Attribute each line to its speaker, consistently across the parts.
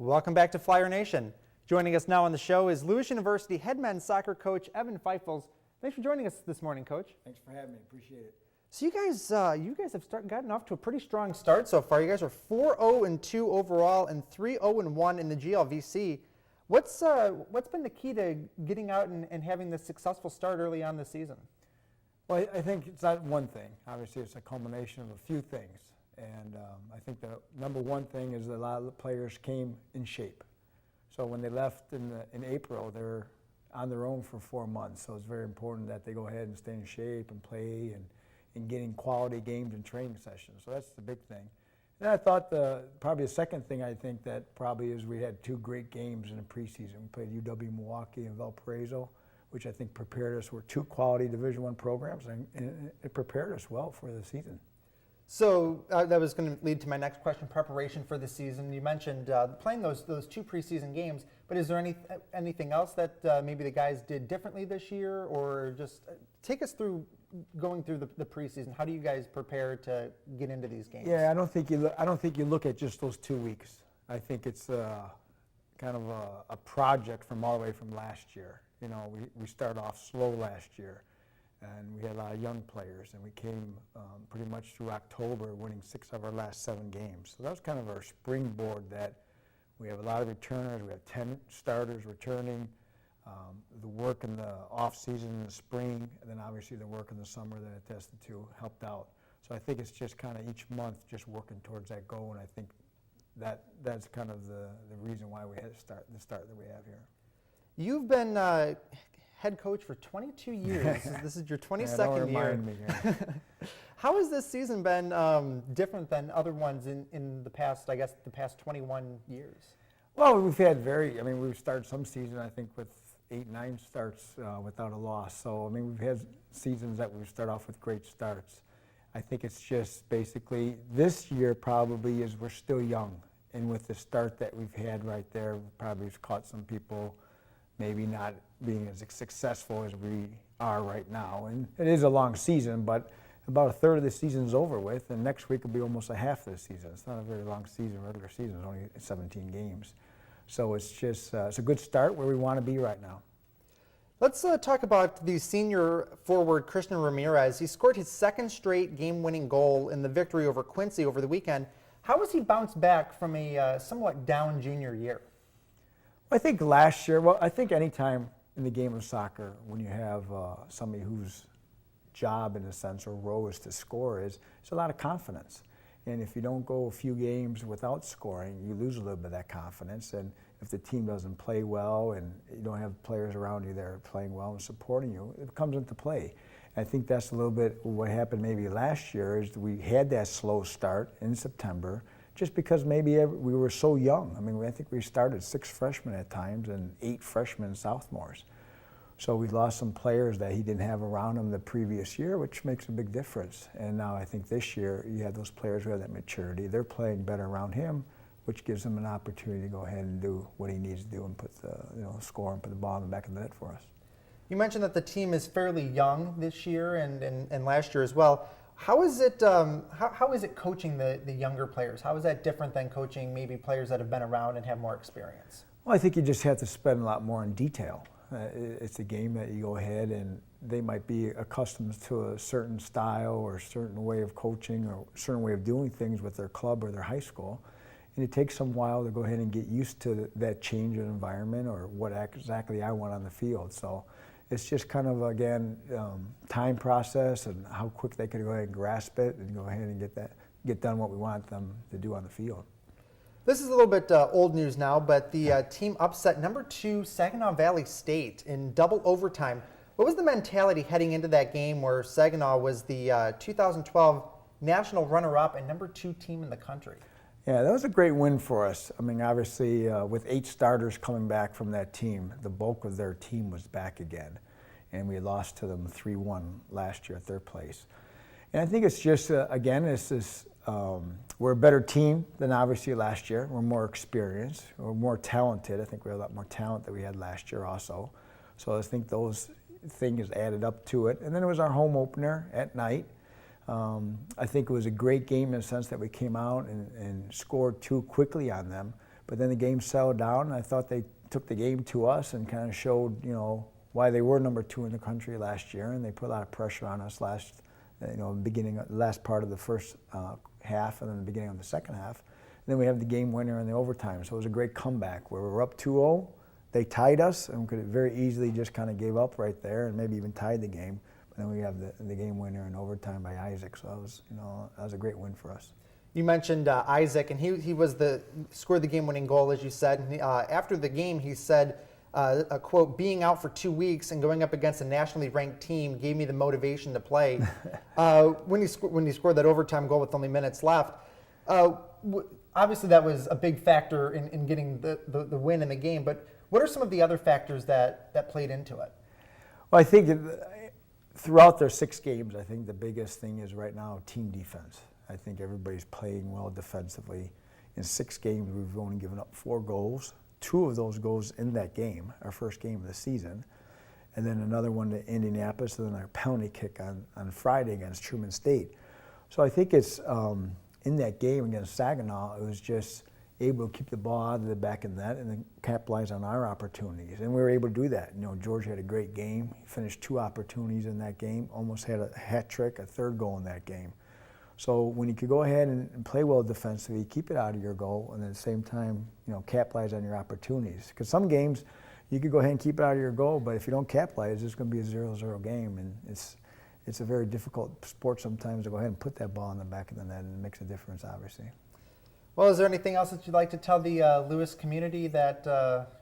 Speaker 1: Welcome back to Flyer Nation. Joining us now on the show is Lewis University head men's soccer coach Evan Fiffles. Thanks for joining us this morning, Coach.
Speaker 2: Thanks for having me. Appreciate it.
Speaker 1: So you guys have gotten off to a pretty strong start so far. You guys are 4-0-2 overall and 3-0-1 in the GLVC. What's been the key to getting out and having this successful start early on this season?
Speaker 2: Well, I think it's not one thing. Obviously, it's a culmination of a few things. And I think the number one thing is that a lot of the players came in shape. So when they left in April, they're on their own for 4 months. So it's very important that they go ahead and stay in shape and play and getting quality games and training sessions. So that's the big thing. And I thought probably the second thing I think that probably is we had 2 great games in the preseason. We played UW Milwaukee and Valparaiso, which I think prepared us. We're 2 quality Division I programs, and it prepared us well for the season.
Speaker 1: So that was going to lead to my next question, preparation for the season. You mentioned playing those 2 preseason games, but is there anything else that maybe the guys did differently this year, or just take us through going through the preseason? How do you guys prepare to get into these games?
Speaker 2: Yeah, I don't think you look at just those 2 weeks. I think it's kind of a project from all the way from last year. You know, we started off slow last year. And we had a lot of young players, and we came pretty much through October winning 6 of our last 7 games. So that was kind of our springboard, that we have a lot of returners. We have 10 starters returning. The work in the off-season in the spring, and then obviously the work in the summer that I tested to helped out. So I think it's just kind of each month just working towards that goal, and I think that's kind of the reason why we had the start that we have here.
Speaker 1: You've been head coach for 22 years. This is your 22nd
Speaker 2: don't remind
Speaker 1: year.
Speaker 2: Me,
Speaker 1: How has this season been different than other ones in the past, I guess, the past 21 years?
Speaker 2: Well, we've had we've started some season, I think, with 8-9 starts without a loss. So, I mean, we've had seasons that we start off with great starts. I think it's just basically this year probably is we're still young. And with the start that we've had right there, we probably have caught some people maybe not being as successful as we are right now. And it is a long season, but about a third of the season is over with, and next week will be almost a half of the season. It's not a very long season. Regular season is only 17 games. So it's just it's a good start where we want to be right now.
Speaker 1: Let's talk about the senior forward, Christian Ramirez. He scored his 2nd straight game-winning goal in the victory over Quincy over the weekend. How has he bounced back from a somewhat down junior year?
Speaker 2: I think last year, I think any time in the game of soccer when you have somebody whose job, in a sense, or role is to score, it's a lot of confidence. And if you don't go a few games without scoring, you lose a little bit of that confidence. And if the team doesn't play well and you don't have players around you that are playing well and supporting you, it comes into play. And I think that's a little bit what happened maybe last year is we had that slow start in September, just because maybe we were so young. I mean, I think we started 6 freshmen at times and 8 freshmen sophomores. So we lost some players that he didn't have around him the previous year, which makes a big difference. And now I think this year you have those players who have that maturity. They're playing better around him, which gives him an opportunity to go ahead and do what he needs to do and put score and put the ball in the back of the net for us.
Speaker 1: You mentioned that the team is fairly young this year and last year as well. How is it coaching the younger players? How is that different than coaching maybe players that have been around and have more experience?
Speaker 2: Well, I think you just have to spend a lot more in detail. It's a game that you go ahead and they might be accustomed to a certain style or a certain way of coaching or a certain way of doing things with their club or their high school. And it takes some while to go ahead and get used to that change in environment or what exactly I want on the field. So it's just kind of, again, time process and how quick they can go ahead and grasp it and go ahead and get done what we want them to do on the field.
Speaker 1: This is a little bit old news now, but the team upset number 2 Saginaw Valley State in double overtime. What was the mentality heading into that game where Saginaw was the 2012 national runner-up and number 2 team in the country?
Speaker 2: Yeah, that was a great win for us. I mean, obviously, with 8 starters coming back from that team, the bulk of their team was back again. And we lost to them 3-1 last year at their place. And I think it's just, again, we're a better team than obviously last year. We're more experienced. We're more talented. I think we have a lot more talent than we had last year also. So I think those things added up to it. And then it was our home opener at night. I think it was a great game in the sense that we came out and scored 2 quickly on them. But then the game settled down, and I thought they took the game to us and kind of showed, why they were number 2 in the country last year, and they put a lot of pressure on us last part of the first half and then the beginning of the second half. And then we have the game winner in the overtime. So it was a great comeback where we were up 2-0. They tied us and could have very easily just kind of gave up right there and maybe even tied the game. But then we have the game winner in overtime by Isaac. So that was a great win for us.
Speaker 1: You mentioned Isaac, and he scored the game-winning goal, as you said. And after the game, he said, a quote, "Being out for 2 weeks and going up against a nationally ranked team gave me the motivation to play." When he scored that overtime goal with only minutes left, obviously that was a big factor in getting the win in the game. But what are some of the other factors that played into it?
Speaker 2: Well, I think throughout their 6 games, I think the biggest thing is right now team defense. I think everybody's playing well defensively. In 6 games, we've only given up 4 goals. 2 of those goals in that game, our first game of the season, and then another one to Indianapolis, and then our penalty kick on Friday against Truman State. So I think it's in that game against Saginaw, it was just able to keep the ball out of the back of the net and then capitalize on our opportunities. And we were able to do that. George had a great game. He finished 2 opportunities in that game, almost had a hat trick, a 3rd goal in that game. So when you could go ahead and play well defensively, keep it out of your goal, and at the same time, capitalize on your opportunities. Because some games, you could go ahead and keep it out of your goal, but if you don't capitalize, it's going to be a 0-0 game, and it's a very difficult sport sometimes to go ahead and put that ball in the back of the net, and it makes a difference, obviously.
Speaker 1: Well, is there anything else that you'd like to tell the Lewis community that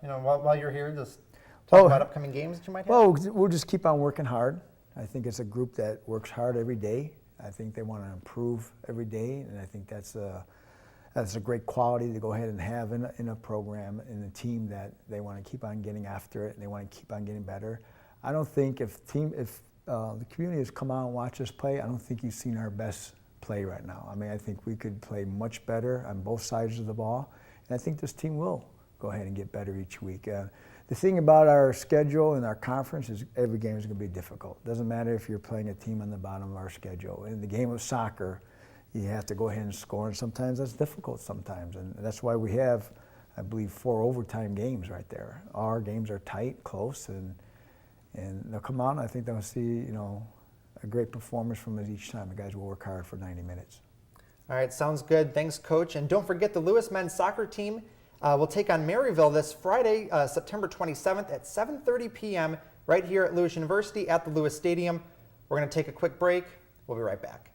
Speaker 1: while you're here, just talk about upcoming games that you might have?
Speaker 2: Well, we'll just keep on working hard. I think it's a group that works hard every day. I think they want to improve every day, and I think that's a great quality to go ahead and have in a program, in a team, that they want to keep on getting after it and they want to keep on getting better. I don't think if the community has come out and watched us play, I don't think you've seen our best play right now. I mean, I think we could play much better on both sides of the ball, and I think this team will go ahead and get better each week. The thing about our schedule and our conference is every game is going to be difficult. It doesn't matter if you're playing a team on the bottom of our schedule. In the game of soccer, you have to go ahead and score, and sometimes that's difficult sometimes. And that's why we have, I believe, 4 overtime games right there. Our games are tight, close, and they'll come out, and I think they'll see, a great performance from us each time. The guys will work hard for 90 minutes.
Speaker 1: All right, sounds good. Thanks, Coach. And don't forget, the Lewis men's soccer team will take on Maryville this Friday, September 27th at 7:30 p.m. right here at Lewis University at the Lewis Stadium. We're going to take a quick break. We'll be right back.